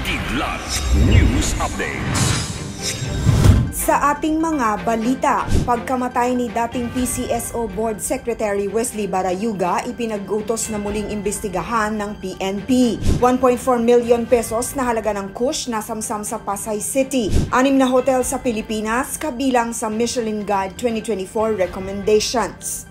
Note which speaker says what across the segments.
Speaker 1: Kidlat News Updates.
Speaker 2: Sa ating mga balita, pagkamatay ni dating PCSO Board Secretary Wesley Barayuga, ipinag-utos na muling imbestigahan ng PNP. 1.4 million pesos na halaga ng kush nasamsam sa Pasay City. 6 na hotel sa Pilipinas kabilang sa Michelin Guide 2024 recommendations.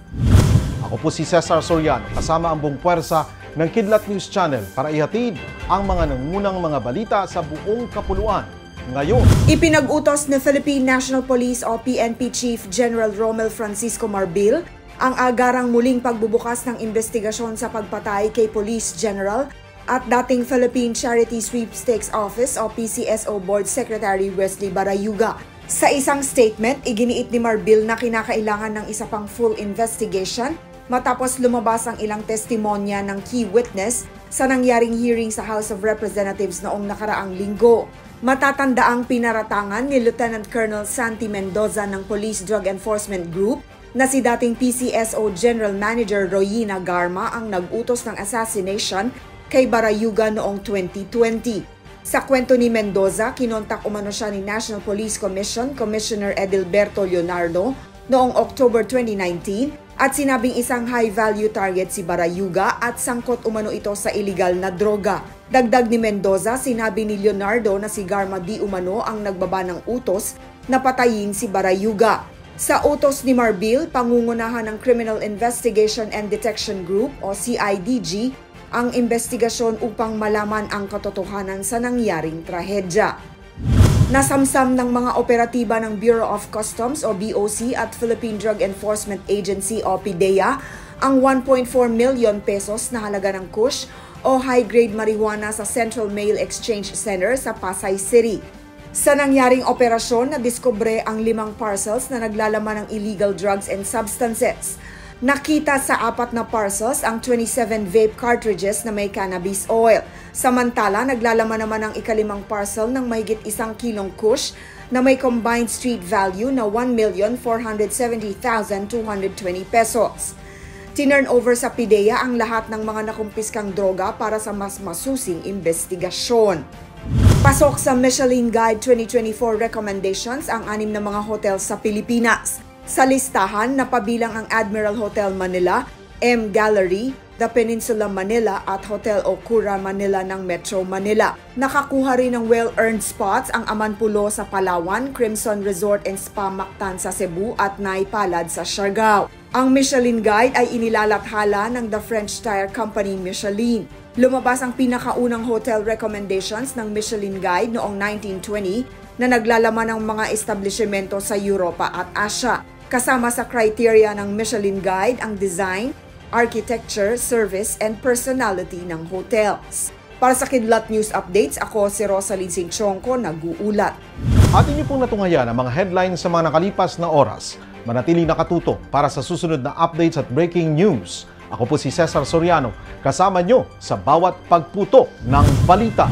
Speaker 3: Ako po si Cesar Soriano, kasama ang buong puwersa ng Kidlat News Channel para ihatid ang mga nangunang mga balita sa buong kapuluan. Ngayon,
Speaker 2: ipinag-utos ni Philippine National Police o PNP Chief General Romel Francisco Marbil ang agarang muling pagbubukas ng investigasyon sa pagpatay kay Police General at dating Philippine Charity Sweepstakes Office o PCSO Board Secretary Wesley Barayuga. Sa isang statement, iginiit ni Marbil na kinakailangan ng isa pang full investigation matapos lumabas ang ilang testimonya ng key witness sa nangyaring hearing sa House of Representatives noong nakaraang linggo. Matatandaang pinaratangan ni Lieutenant Colonel Santi Mendoza ng Police Drug Enforcement Group na si dating PCSO General Manager Royina Garma ang nag-utos ng assassination kay Barayuga noong 2020. Sa kwento ni Mendoza, kinontak umano siya ni National Police Commission Commissioner Edilberto Leonardo noong October 2019 at sinabing isang high-value target si Barayuga at sangkot umano ito sa illegal na droga. Dagdag ni Mendoza, sinabi ni Leonardo na si Garma di umano ang nagbaba ng utos na patayin si Barayuga. Sa utos ni Marbil, pangungunahan ng Criminal Investigation and Detection Group o CIDG ang investigasyon upang malaman ang katotohanan sa nangyaring trahedya. Nasamsam ng mga operatiba ng Bureau of Customs o BOC at Philippine Drug Enforcement Agency o PDEA ang 1.4 million pesos na halaga ng kush o high-grade marijuana sa Central Mail Exchange Center sa Pasay City. Sa nangyaring operasyon, nadiskubre ang 5 parcels na naglalaman ng illegal drugs and substances. Nakita sa 4 na parcels ang 27 vape cartridges na may cannabis oil. Samantala, naglalaman naman ang ika-5 parcel ng mahigit 1 kilong kush na may combined street value na 1,470,220 pesos. Tinurn over sa PDEA ang lahat ng mga nakumpiskang droga para sa mas masusing investigasyon. Pasok sa Michelin Guide 2024 recommendations ang 6 na mga hotel sa Pilipinas. Sa listahan, napabilang ang Admiral Hotel Manila, M Gallery, The Peninsula Manila at Hotel Okura Manila ng Metro Manila. Nakakuha rin ng well-earned spots ang Amanpulo sa Palawan, Crimson Resort and Spa Mactan sa Cebu at Naipalad sa Siargao. Ang Michelin Guide ay inilalathala ng The French Tire Company Michelin. Lumabas ang pinakaunang hotel recommendations ng Michelin Guide noong 1920 na naglalaman ng mga establishmento sa Europa at Asia. Kasama sa criteria ng Michelin Guide ang design, architecture, service, and personality ng hotels. Para sa Kidlat News Updates, ako si Rosalyn Sinchonko, nag-uulat.
Speaker 3: Atin niyo pong natunghayan ang mga headlines sa mga nakalipas na oras. Manatiling nakatutok para sa susunod na updates at breaking news. Ako po si Cesar Soriano, kasama niyo sa bawat pagputok ng balita.